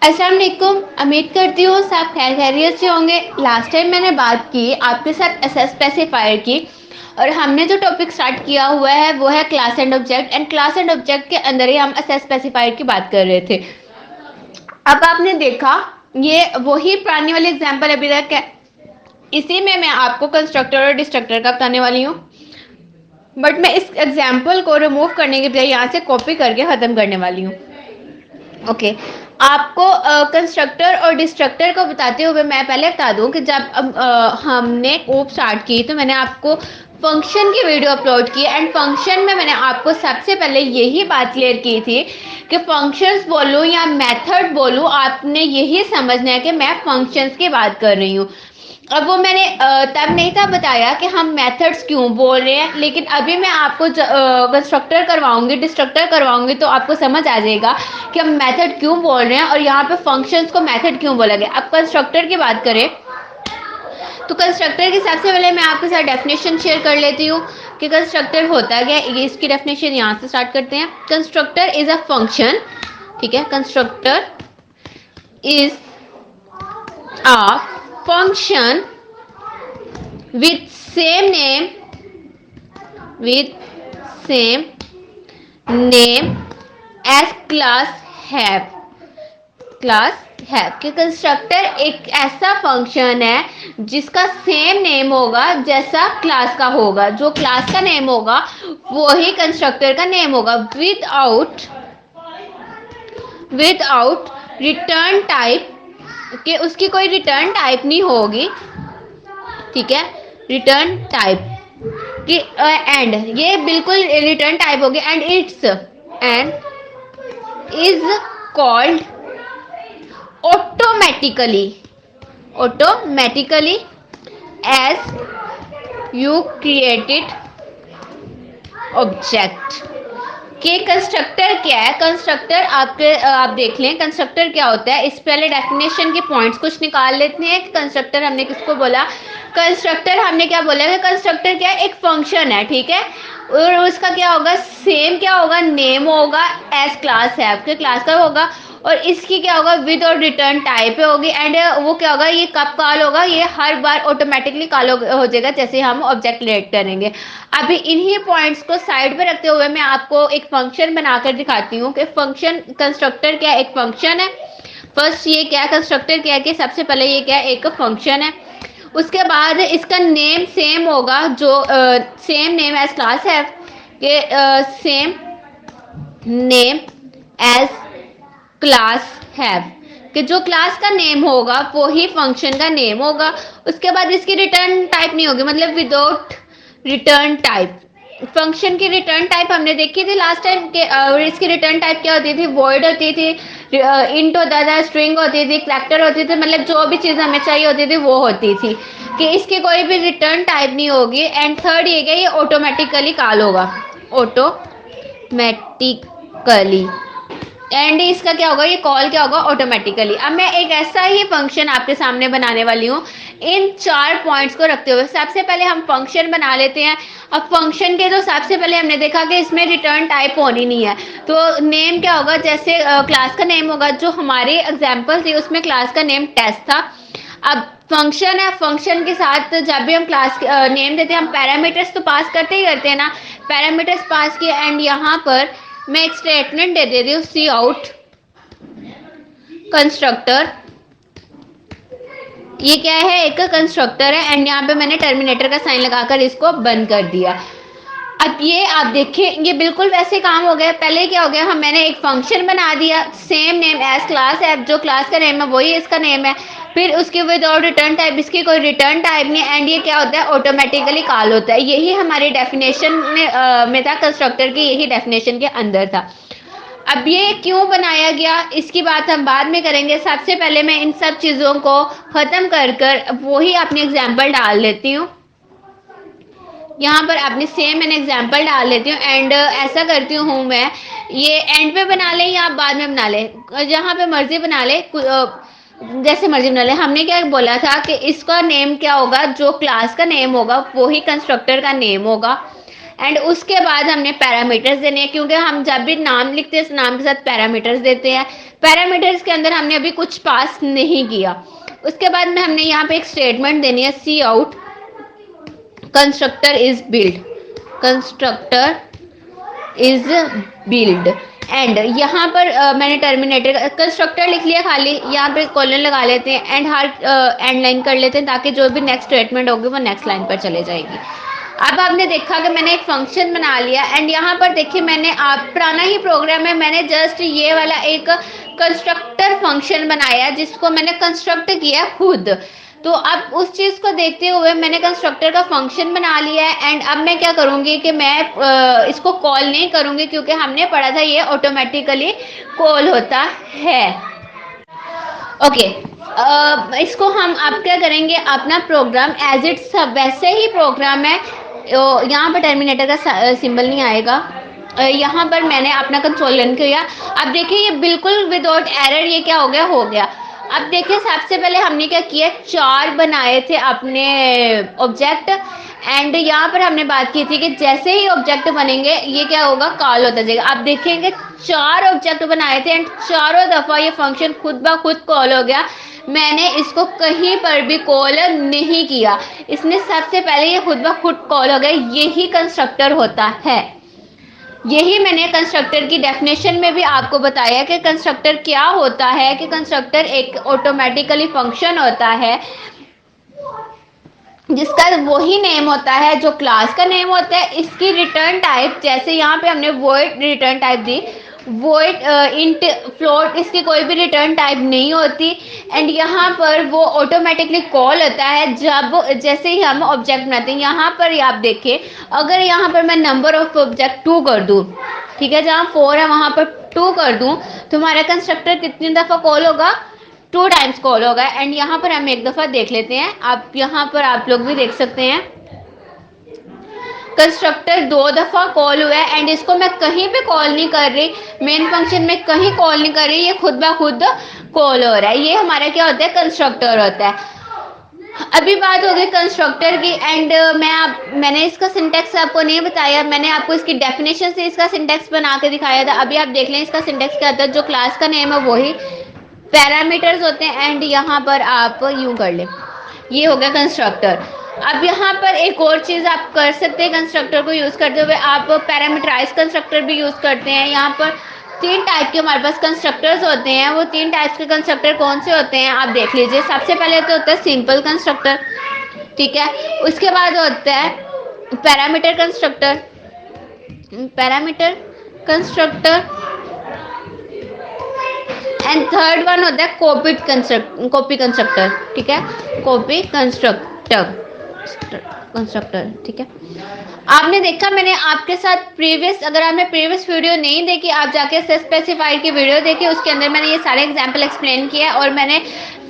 अस्सलाम वालेकुम। उम्मीद करती हूँ सब खैर खैरियत से होंगे। लास्ट टाइम मैंने बात की आपके साथ एसएस स्पेसिफायर की, और हमने जो टॉपिक स्टार्ट किया हुआ है वो है क्लास एंड ऑब्जेक्ट के अंदर ही हम एसएस स्पेसिफायर की बात कर रहे थे। अब आपने देखा ये वही पुरानी वाली एग्जांपल अभी तक है। इसी में मैं आपको कंस्ट्रक्टर और डिस्ट्रक्टर का बताने वाली हूँ, बट मैं इस एग्जाम्पल को रिमूव करने के बजाय यहाँ से कॉपी करके ख़त्म करने वाली हूँ। ओके, आपको कंस्ट्रक्टर और डिस्ट्रक्टर को बताते हुए मैं पहले बता दूं कि जब हमने कोप स्टार्ट की तो मैंने आपको फंक्शन की वीडियो अपलोड की, एंड फंक्शन में मैंने आपको सबसे पहले यही बात क्लियर की थी कि फंक्शंस बोलूं या मेथड बोलूं, आपने यही समझना है कि मैं फंक्शंस की बात कर रही हूँ। अब वो मैंने तब नहीं था बताया कि हम मेथड्स क्यों बोल रहे हैं, लेकिन अभी मैं आपको कंस्ट्रक्टर करवाऊंगी, डिस्ट्रक्टर करवाऊंगी, तो आपको समझ आ जाएगा कि हम मेथड क्यों बोल रहे हैं और यहाँ पे फंक्शंस को मेथड क्यों बोला गया। अब कंस्ट्रक्टर की बात करें तो कंस्ट्रक्टर की सबसे पहले मैं आपके साथ डेफिनेशन शेयर कर लेती हूँ कि कंस्ट्रक्टर होता क्या है। ये इसकी डेफिनेशन यहाँ से स्टार्ट करते हैं। कंस्ट्रक्टर इज अ फंक्शन, ठीक है, constructor is a function with same name as class have कि कंस्ट्रक्टर एक ऐसा फंक्शन है जिसका सेम नेम होगा जैसा क्लास का होगा। जो क्लास का नेम होगा वो ही कंस्ट्रक्टर का नेम होगा, विदाउट रिटर्न टाइप, कि उसकी कोई रिटर्न टाइप नहीं होगी, ठीक है, रिटर्न टाइप कि एंड ये बिल्कुल रिटर्न टाइप होगी, and is called automatically as you created object. कि कंस्ट्रक्टर क्या है। कंस्ट्रक्टर आप देख लें कंस्ट्रक्टर क्या होता है। इस पहले डेफिनेशन के पॉइंट्स कुछ निकाल लेते हैं कि कंस्ट्रक्टर हमने किसको बोला। कंस्ट्रक्टर हमने क्या बोला है, कंस्ट्रक्टर क्या है, एक फंक्शन है, ठीक है, और उसका क्या होगा, सेम क्या होगा, नेम होगा एज क्लास है, आपके क्लास का होगा, और इसकी क्या होगा, विद और रिटर्न टाइप होगी, एंड वो क्या होगा, ये कब कॉल होगा, ये हर बार ऑटोमेटिकली कॉल हो जाएगा जैसे हम ऑब्जेक्ट क्रिएट करेंगे। अभी इन्हीं पॉइंट्स को साइड पे रखते हुए मैं आपको एक फंक्शन बनाकर दिखाती हूँ कि फंक्शन कंस्ट्रक्टर क्या एक फंक्शन है। फर्स्ट ये क्या कंस्ट्रक्टर क्या है कि सबसे पहले ये क्या एक फंक्शन है, उसके बाद इसका नेम सेम होगा, जो सेम नेम एज क्लास है, कि same name as class have, कि जो क्लास का नेम होगा वो ही फंक्शन का नेम होगा। उसके बाद इसकी रिटर्न टाइप नहीं होगी, मतलब विदाउट रिटर्न टाइप। फंक्शन की रिटर्न टाइप हमने देखी थी लास्ट टाइम के, और इसकी रिटर्न टाइप क्या होती थी, वॉइड होती थी, इंट होता था, स्ट्रिंग होती थी, कैरेक्टर होती थी, मतलब जो भी चीज़ हमें चाहिए होती थी वो होती थी, कि इसकी कोई भी रिटर्न टाइप नहीं होगी। एंड थर्ड ये क्या, ये ऑटोमेटिकली कॉल होगा, ऑटोमेटिकली, एंड इसका क्या होगा, ये कॉल क्या होगा, ऑटोमेटिकली। अब मैं एक ऐसा ही फंक्शन आपके सामने बनाने वाली हूँ इन 4 पॉइंट्स को रखते हुए। सबसे पहले हम फंक्शन बना लेते हैं। अब फंक्शन के तो सबसे पहले हमने देखा कि इसमें रिटर्न टाइप होनी नहीं है, तो नेम क्या होगा, जैसे क्लास का नेम होगा, जो हमारी एग्जाम्पल थी उसमें क्लास का नेम टेस्ट था। अब फंक्शन है, फंक्शन के साथ जब भी हम क्लास नेम देते हैं हम पैरामीटर्स तो पास करते ही करते हैं ना, पैरामीटर्स पास किए, एंड यहाँ पर मैं एक स्टेटमेंट दे देती हूँ, सी आउट कंस्ट्रक्टर। ये क्या है, एक कंस्ट्रक्टर है, एंड यहाँ पे मैंने टर्मिनेटर का साइन लगाकर इसको बंद कर दिया। अब ये आप देखिए ये बिल्कुल वैसे काम हो गया। पहले क्या हो गया, हम मैंने एक फंक्शन बना दिया, सेम नेम एज क्लास है, जो क्लास का नेम है वही इसका नेम है, फिर उसके विदाउट रिटर्न टाइप, इसकी कोई रिटर्न टाइप नहीं, एंड ये क्या होता है, ऑटोमेटिकली कॉल होता है। यही हमारी डेफिनेशन में था, कंस्ट्रक्टर की यही डेफिनेशन के अंदर था। अब ये क्यों बनाया गया इसकी बात हम बाद में करेंगे। सबसे पहले मैं इन सब चीज़ों को ख़त्म कर वही अपनी एग्जाम्पल डाल लेती हूँ। यहाँ पर अपनी सेम मैंने एग्जाम्पल डाल लेती हूँ, एंड ऐसा करती हूँ मैं, ये एंड पे बना लें या बाद में बना लें, जहाँ पे मर्जी बना ले, जैसे मर्जी बना ले। हमने क्या बोला था कि इसका नेम क्या होगा, जो क्लास का नेम होगा वो ही कंस्ट्रक्टर का नेम होगा, एंड उसके बाद हमने पैरामीटर्स देने हैं, क्योंकि हम जब भी नाम लिखते हैं इस नाम के साथ पैरामीटर्स देते हैं। पैरामीटर्स के अंदर हमने अभी कुछ पास नहीं किया। उसके बाद में हमने यहाँ पे एक स्टेटमेंट देनी है, cout constructor is build, constructor is build. And यहाँ पर मैंने टर्मिनेटर कंस्ट्रक्टर लिख लिया खाली, यहाँ पे कॉलन लगा लेते हैं एंड हर एंड लाइन कर लेते हैं, ताकि जो भी नेक्स्ट स्टेटमेंट होगी वो नेक्स्ट लाइन पर चले जाएगी। अब आपने देखा कि मैंने एक फंक्शन बना लिया एंड यहाँ पर देखिए मैंने पुराना ही प्रोग्राम है, मैंने जस्ट ये वाला एक कंस्ट्रक्टर फंक्शन बनाया जिसको मैंने कंस्ट्रक्ट किया खुद। तो अब उस चीज़ को देखते हुए मैंने कंस्ट्रक्टर का फंक्शन बना लिया है एंड अब मैं क्या करूँगी कि मैं इसको कॉल नहीं करूँगी, क्योंकि हमने पढ़ा था ये ऑटोमेटिकली कॉल होता है। ओके, इसको हम अब क्या करेंगे, अपना प्रोग्राम एज इट्स वैसे ही प्रोग्राम है। यहाँ पर टर्मिनेटर का सिंबल नहीं आएगा। यहाँ पर मैंने अपना कंट्रोल रन किया। अब देखिए ये बिल्कुल विदाउट एरर ये क्या हो गया। अब देखिए सबसे पहले हमने क्या किया, 4 बनाए थे अपने ऑब्जेक्ट एंड यहाँ पर हमने बात की थी कि जैसे ही ऑब्जेक्ट बनेंगे ये क्या होगा, कॉल होता जाएगा। अब देखेंगे 4 ऑब्जेक्ट बनाए थे एंड चारों दफ़ा ये फंक्शन खुद ब खुद कॉल हो गया। मैंने इसको कहीं पर भी कॉल नहीं किया, इसने सबसे पहले ये खुद ब खुद कॉल हो गया। यही कंस्ट्रक्टर होता है। यही मैंने कंस्ट्रक्टर की डेफिनेशन में भी आपको बताया कि कंस्ट्रक्टर क्या होता है, कि कंस्ट्रक्टर एक ऑटोमेटिकली फंक्शन होता है जिसका वही नेम होता है जो क्लास का नेम होता है। इसकी रिटर्न टाइप, जैसे यहाँ पे हमने वॉइड रिटर्न टाइप दी, वॉइड इंट फ्लोट, इसकी कोई भी रिटर्न टाइप नहीं होती एंड यहाँ पर वो ऑटोमेटिकली कॉल होता है जब जैसे ही हम ऑब्जेक्ट बनाते हैं। यहाँ पर आप देखें, अगर यहाँ पर मैं नंबर ऑफ ऑब्जेक्ट 2 कर दूँ, ठीक है, जहाँ 4 है वहाँ पर 2 कर दूँ, तो हमारा कंस्ट्रक्टर कितनी दफ़ा कॉल होगा, 2 टाइम्स कॉल होगा। एंड यहाँ पर हम एक दफ़ा देख लेते हैं, आप यहाँ पर आप लोग भी देख सकते हैं कंस्ट्रक्टर 2 दफ़ा कॉल हुआ है एंड इसको मैं कहीं पे कॉल नहीं कर रही, मेन फंक्शन में कहीं कॉल नहीं कर रही, ये खुद ब खुद कॉल हो रहा है। ये हमारा क्या होता है, कंस्ट्रक्टर होता है। अभी बात हो गई कंस्ट्रक्टर की एंड मैंने इसका सिंटैक्स आपको नहीं बताया, मैंने आपको इसकी डेफिनेशन से इसका सिंटैक्स बना के दिखाया था। अभी आप देख लें इसका सिंटैक्स क्या होता है। जो क्लास का नेम है वही पैरामीटर्स होते हैं एंड यहाँ पर आप यूँ कर लें, ये हो गया कंस्ट्रक्टर। अब यहाँ पर एक और चीज़ आप कर सकते हैं कंस्ट्रक्टर को यूज़ करते हुए, आप पैरामीटराइज कंस्ट्रक्टर भी यूज़ करते हैं। यहाँ पर 3 टाइप के हमारे पास कंस्ट्रक्टर्स होते हैं। वो 3 टाइप्स के कंस्ट्रक्टर कौन से होते हैं आप देख लीजिए। सबसे पहले तो होता है सिंपल कंस्ट्रक्टर, ठीक है, उसके बाद होता है parameter constructor, parameter constructor and third one होता है कॉपी कंस्ट्रक्टर, ठीक है, कॉपी कंस्ट्रक्टर, ठीक है। आपने देखा मैंने आपके साथ अगर आपने प्रीवियस वीडियो नहीं देखी, आप जाके स्पेसिफाइड की वीडियो देखिए, उसके अंदर मैंने ये सारे एग्जाम्पल एक्सप्लेन किया है और मैंने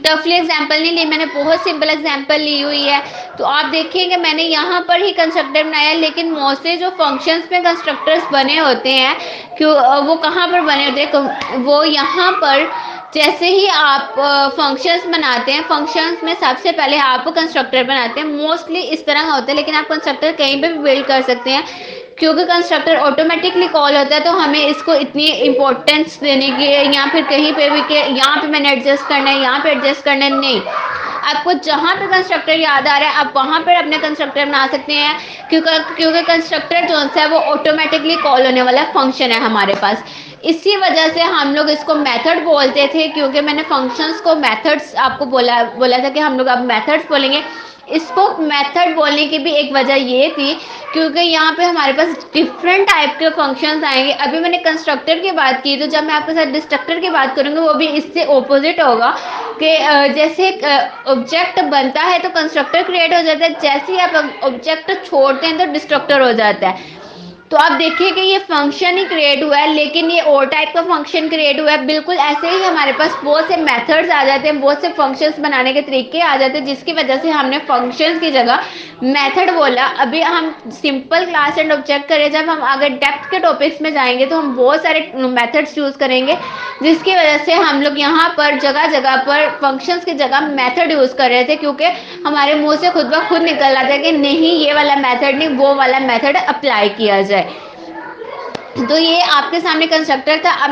टफली एग्जाम्पल नहीं ली, मैंने बहुत सिंपल एग्जाम्पल ली हुई है। तो आप देखिएगा मैंने यहाँ पर ही कंस्ट्रक्टर बनाया, लेकिन मोस्टली जो फंक्शंस में कंस्ट्रक्टर्स बने होते हैं क्यों वो कहाँ पर बने होते हैं, वो यहाँ पर जैसे ही आप फंक्शंस बनाते हैं, फंक्शंस में सबसे पहले आप कंस्ट्रक्टर बनाते हैं। मोस्टली इस तरह का होता है, लेकिन आप कंस्ट्रक्टर कहीं पे भी बिल्ड कर सकते हैं, क्योंकि कंस्ट्रक्टर ऑटोमेटिकली कॉल होता है। तो हमें इसको इतनी इंपॉर्टेंस देने की या फिर कहीं पे भी कि यहाँ पे मैंने एडजस्ट करना है, यहाँ पे एडजस्ट करना है, नहीं। आपको जहाँ पे कंस्ट्रक्टर याद आ रहा है आप वहाँ पर अपने कंस्ट्रक्टर बना सकते हैं, क्योंकि कंस्ट्रक्टर जो है वो ऑटोमेटिकली कॉल होने वाला फंक्शन है हमारे पास। इसी वजह से हम लोग इसको मेथड बोलते थे, क्योंकि मैंने फंक्शंस को मेथड्स आपको बोला था कि हम लोग अब मेथड्स बोलेंगे। इसको मेथड बोलने की भी एक वजह ये थी क्योंकि यहाँ पे हमारे पास डिफरेंट टाइप के फंक्शंस आएंगे। अभी मैंने कंस्ट्रक्टर की बात की, तो जब मैं आपके साथ डिस्ट्रक्टर की बात करूँगी वो भी इससे ऑपोजिट होगा कि जैसे ऑब्जेक्ट बनता है तो कंस्ट्रक्टर क्रिएट हो जाता है, जैसे ही आप ऑब्जेक्ट छोड़ते हैं तो डिस्ट्रक्टर हो जाता है। तो आप देखिए कि ये फंक्शन ही क्रिएट हुआ है, लेकिन ये और टाइप का फंक्शन क्रिएट हुआ है। बिल्कुल ऐसे ही हमारे पास बहुत से मेथड्स आ जाते हैं, बहुत से फंक्शंस बनाने के तरीके आ जाते हैं, जिसकी वजह से हमने फंक्शंस की जगह मेथड बोला। अभी हम सिंपल क्लास एंड ऑब्जेक्ट करें, जब हम आगे डेप्थ के टॉपिक्स में जाएंगे तो हम बहुत सारे मेथड्स यूज करेंगे, जिसकी वजह से हम लोग यहाँ पर जगह जगह पर फंक्शंस की जगह मेथड यूज कर रहे थे, क्योंकि हमारे मुंह से खुद ब खुद निकल रहा था कि नहीं ये वाला मेथड नहीं, वो वाला मेथड अप्लाई किया जाए। तो ये आपके सामने कंस्ट्रक्टर था। अब